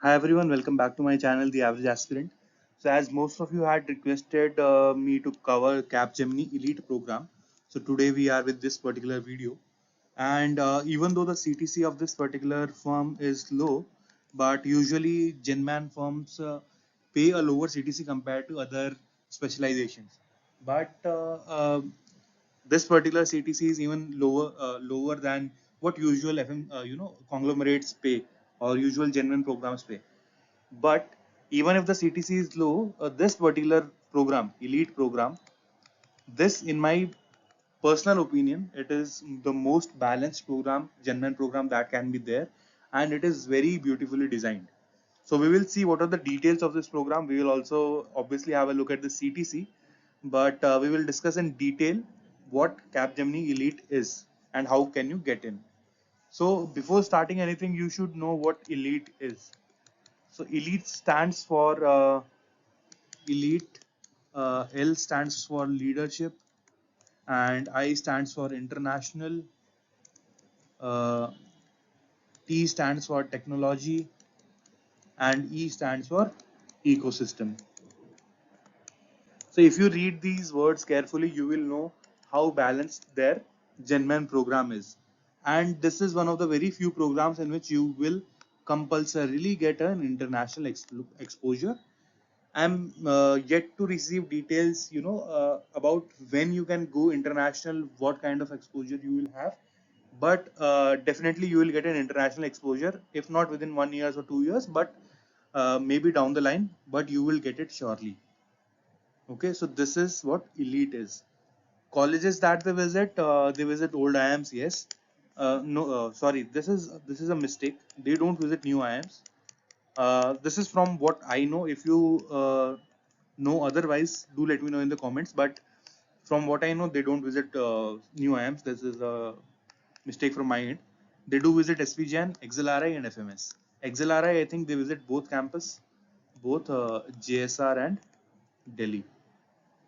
Hi everyone, welcome back to my channel, The Average Aspirant. So as most of you had requested me to cover Capgemini ELITE program, so today we are with this particular video. And even though the CTC of this particular firm is low, but usually GenMan firms pay a lower CTC compared to other specializations. But this particular CTC is even lower than what usual conglomerates pay or usual genuine programs pay. But even if the CTC is low, this particular program, elite program, this in my personal opinion, it is the most balanced program, genuine program that can be there, and it is very beautifully designed. So we will see what are the details of this program. We will also obviously have a look at the CTC, but we will discuss in detail what Capgemini Elite is and how can you get in. So before starting anything, you should know what Elite is. So Elite stands for Elite. L stands for leadership, and I stands for international. Uh, T stands for technology, and E stands for ecosystem. So if you read these words carefully, you will know how balanced their GenMan program is. And this is one of the very few programs in which you will compulsorily get an international exposure. I'm yet to receive details, about when you can go international, what kind of exposure you will have. But definitely you will get an international exposure, if not within 1 year or 2 years, but maybe down the line, but you will get it surely. Okay, so this is what elite is. Colleges that they visit old IIMs, yes. No, sorry, this is a mistake. They don't visit new IIMs. This is from what I know. If you know otherwise, do let me know in the comments. But from what I know, they don't visit new IIMs. This is a mistake from my end. They do visit SVJAN, XLRI, and FMS. XLRI, I think they visit both campus, both JSR and Delhi.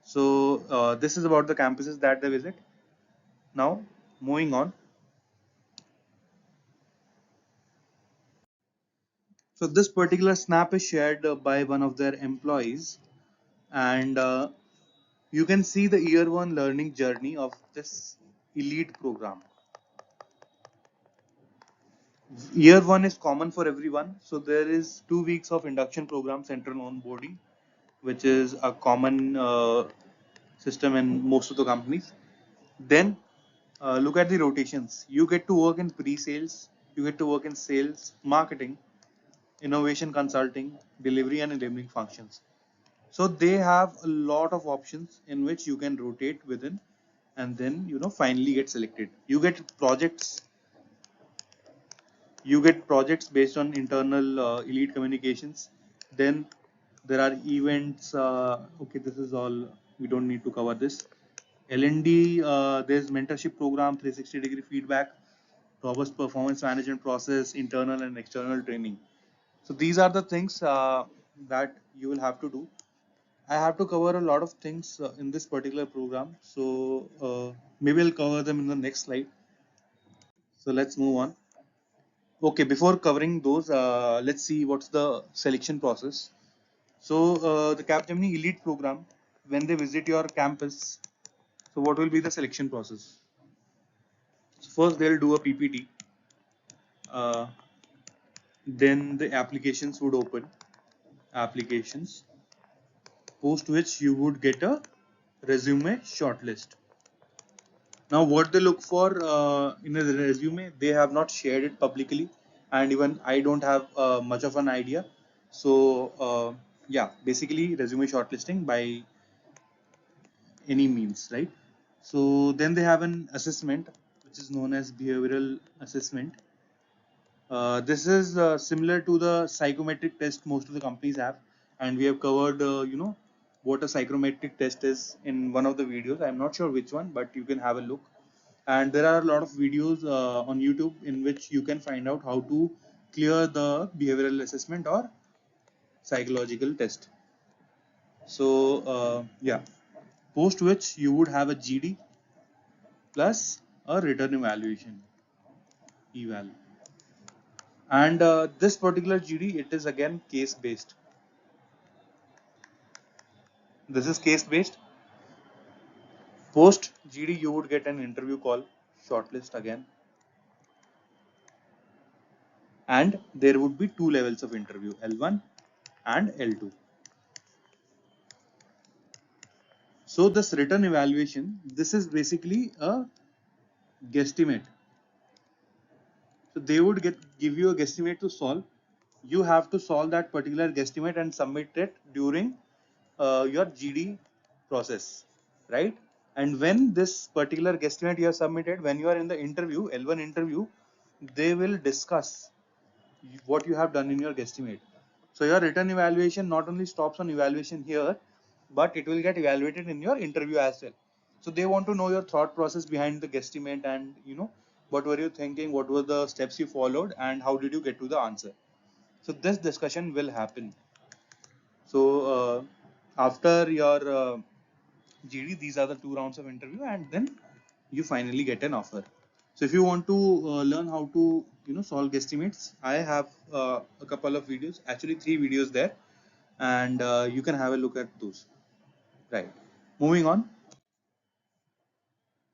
So this is about the campuses that they visit. Now, moving on. So this particular snap is shared by one of their employees, and you can see the year one learning journey of this elite program. Year one is common for everyone. So there is 2 weeks of induction program central onboarding, which is a common system in most of the companies. Then look at the rotations. You get to work in pre-sales, you get to work in sales, marketing, innovation consulting, delivery and enabling functions. So they have a lot of options in which you can rotate within and then finally get selected. You get projects based on internal elite communications. Then there are events. Okay, this is all, we don't need to cover this. L&D, there's mentorship program, 360-degree feedback, robust performance management process, internal and external training. So these are the things that you will have to do. I have to cover a lot of things in this particular program. So maybe I'll cover them in the next slide. So let's move on. Okay, before covering those, let's see what's the selection process. So the Capgemini Elite program, when they visit your campus, so what will be the selection process? So first they'll do a PPT. Uh, then the applications would open. Applications, post which you would get a resume shortlist. Now, what they look for in a resume, they have not shared it publicly, and even I don't have much of an idea. So, yeah, basically resume shortlisting by any means, right? So then they have an assessment, which is known as behavioral assessment. This is similar to the psychometric test most of the companies have, and we have covered, what a psychometric test is in one of the videos. I'm not sure which one, but you can have a look. And there are a lot of videos on YouTube in which you can find out how to clear the behavioral assessment or psychological test. So yeah, post which you would have a GD plus a written evaluation, eval. And this particular GD, it is again case based. This is case based. Post GD, you would get an interview call, shortlist again, and there would be two levels of interview, L1 and L2. So this written evaluation, this is basically a guesstimate. So they would give you a guesstimate to solve. You have to solve that particular guesstimate and submit it during your GD process, right? And when this particular guesstimate you have submitted, when you are in the interview, L1 interview, they will discuss what you have done in your guesstimate. So your written evaluation not only stops on evaluation here, but it will get evaluated in your interview as well. So they want to know your thought process behind the guesstimate, and what were you thinking, what were the steps you followed, and how did you get to the answer. So this discussion will happen. So after your GD, these are the two rounds of interview, and then you finally get an offer. So if you want to learn how to solve guesstimates, I have a couple of videos, actually 3 videos there, and you can have a look at those. Right. Moving on.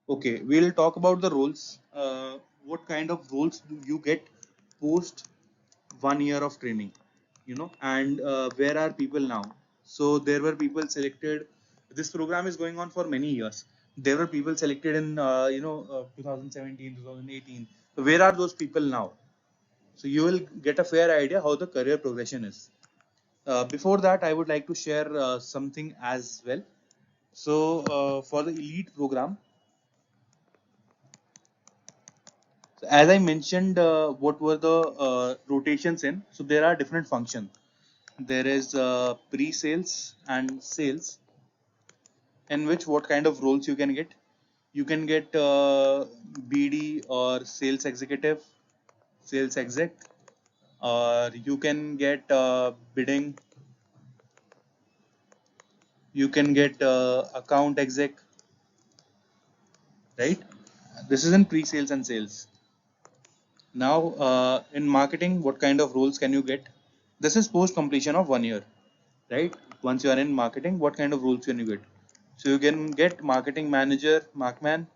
Okay, we'll talk about the roles. What kind of roles do you get post 1 year of training? And where are people now? So there were people selected. This program is going on for many years. There were people selected in 2017, 2018. So where are those people now? So you will get a fair idea how the career progression is. Before that, I would like to share something as well. So for the elite program, so as I mentioned, what were the rotations in? So there are different functions. There is pre-sales and sales, in which what kind of roles you can get. You can get BD or sales executive, sales exec, or you can get bidding, you can get account exec, right? This is in pre-sales and sales. Now, in marketing, what kind of roles can you get? This is post completion of 1 year, right? Once you are in marketing, what kind of roles can you get? So you can get marketing manager, markman.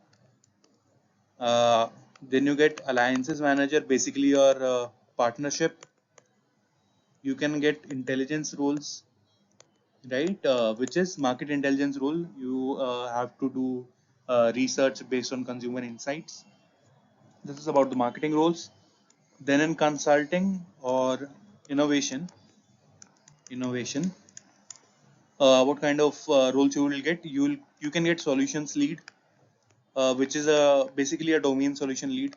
Uh, then you get alliances manager, basically your partnership. You can get intelligence roles, right? Which is market intelligence role. You have to do research based on consumer insights. This is about the marketing roles. Then in consulting or innovation, innovation, what kind of roles you will get? You can get solutions lead, which is a basically a domain solution lead,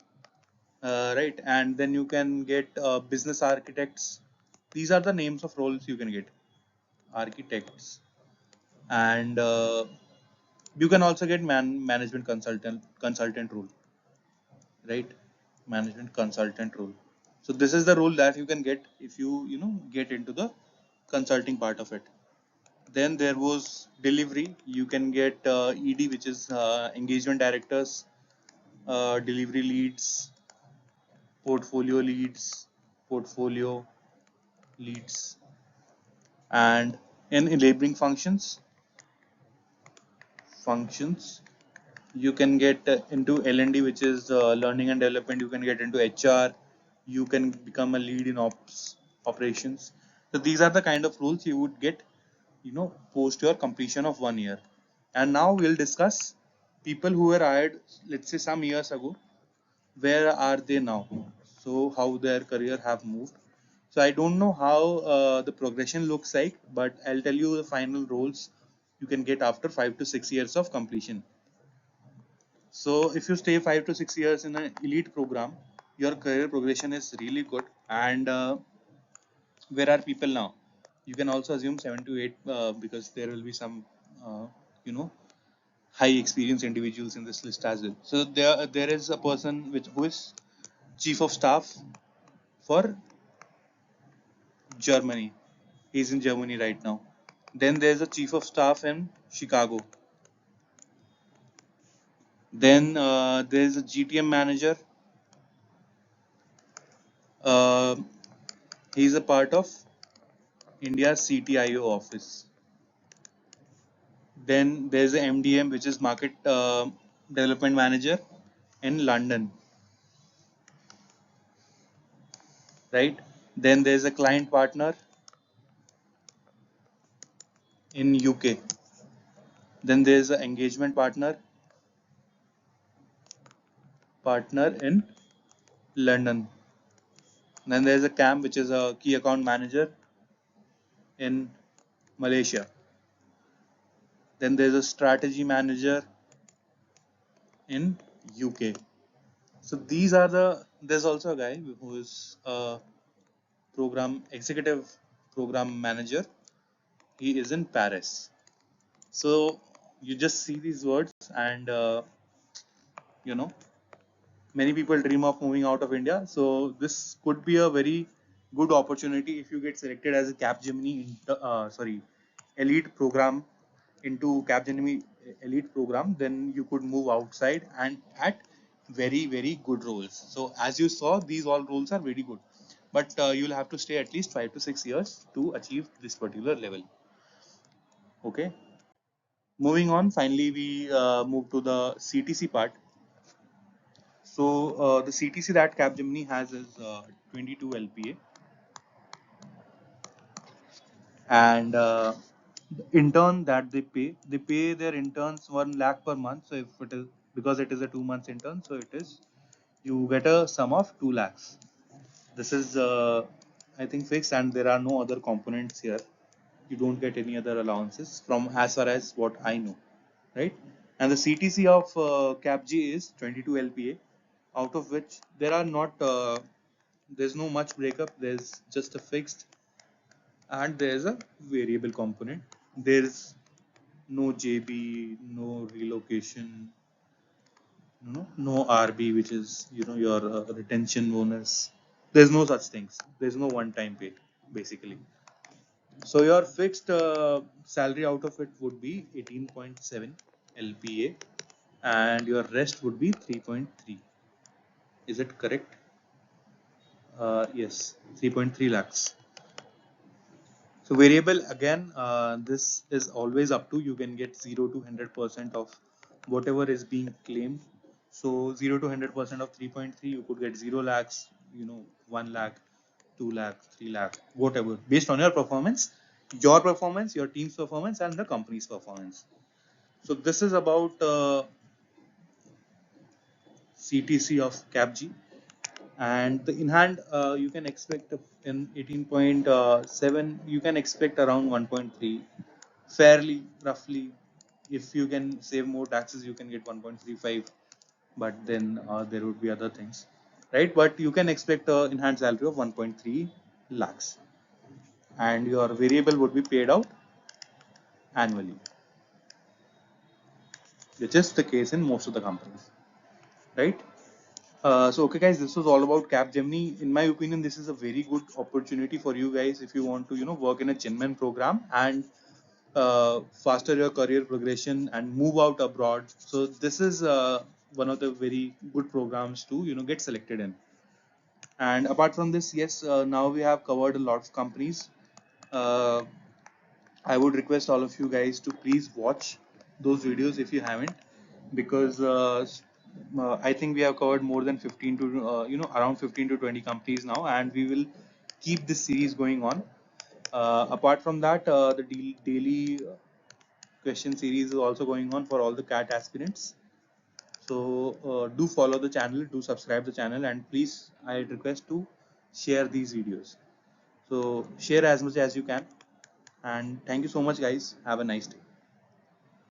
right? And then you can get business architects. These are the names of roles you can get, architects, and you can also get management consultant role, right? Management consultant role. So this is the role that you can get if you get into the consulting part of it. Then there was delivery. You can get ED, which is engagement directors, delivery leads, portfolio leads, portfolio leads, and in enabling functions, you can get into L&D, which is learning and development. You can get into HR. You can become a lead in operations. So these are the kind of roles you would get, post your completion of 1 year. And now we'll discuss people who were hired, let's say some years ago. Where are they now? So how their career have moved. So I don't know how the progression looks like, but I'll tell you the final roles you can get after 5 to 6 years of completion. So if you stay 5 to 6 years in an elite program, your career progression is really good. And where are people now? You can also assume 7 to 8 because there will be some, you know, high experience individuals in this list as well. So there is a person who is chief of staff for Germany. He's in Germany right now. Then there's a chief of staff in Chicago. Then there's a GTM manager Uh, he is a part of India's CTIO office. Then there's a MDM, which is Market Development Manager in London, right? Then there's a client partner in UK. Then there's an engagement partner in London. Then there's a CAM, which is a key account manager in Malaysia. Then there's a strategy manager in UK. So these are there's also a guy who is a executive program manager. He is in Paris. So you just see these words, and you know, many people dream of moving out of India. So this could be a very good opportunity if you get selected as a Capgemini elite program into Capgemini elite program. Then you could move outside and at very good roles. So as you saw, these all roles are very good, but you'll have to stay at least 5 to 6 years to achieve this particular level. Okay. Moving on, finally we move to the CTC part. So the CTC that Capgemini has is 22 LPA, and the intern that they pay their interns 1 lakh per month. So if it is, because it is a 2 months intern, so it is, you get a sum of 2 lakhs. This is I think fixed, and there are no other components here. You don't get any other allowances from as far as what I know, right? And the CTC of CapG is 22 LPA, out of which there are not there's no much breakup. There's just a fixed and there's a variable component. There's no JB, no relocation, no RB, which is your retention bonus. There's no such things. There's no one-time pay basically. So your fixed salary out of it would be 18.7 LPA, and your rest would be 3.3. Is it correct? Yes, 3.3 lakhs. So variable again, this is always up to, you can get 0 to 100% of whatever is being claimed. So 0 to 100% of 3.3, you could get 0 lakhs, 1 lakh, 2 lakh, 3 lakh, whatever, based on your performance, your team's performance, and the company's performance. So this is about CTC of CapG. And the in hand, you can expect in 18.7, you can expect around 1.3, fairly roughly. If you can save more taxes, you can get 1.35, but then there would be other things, right? But you can expect in hand salary of 1.3 lakhs, and your variable would be paid out annually, which is the case in most of the companies, right? So okay guys, this was all about Capgemini. In my opinion, this is a very good opportunity for you guys if you want to work in a GenMan program and faster your career progression and move out abroad. So this is one of the very good programs to get selected in. And apart from this, yes, now we have covered a lot of companies. uh, I would request all of you guys to please watch those videos if you haven't, because I think we have covered more than 15 to around 15 to 20 companies now, and we will keep this series going on. Apart from that, the daily question series is also going on for all the CAT aspirants. So do follow the channel, do subscribe the channel, and please, I request to share these videos. So share as much as you can, and thank you so much, guys. Have a nice day.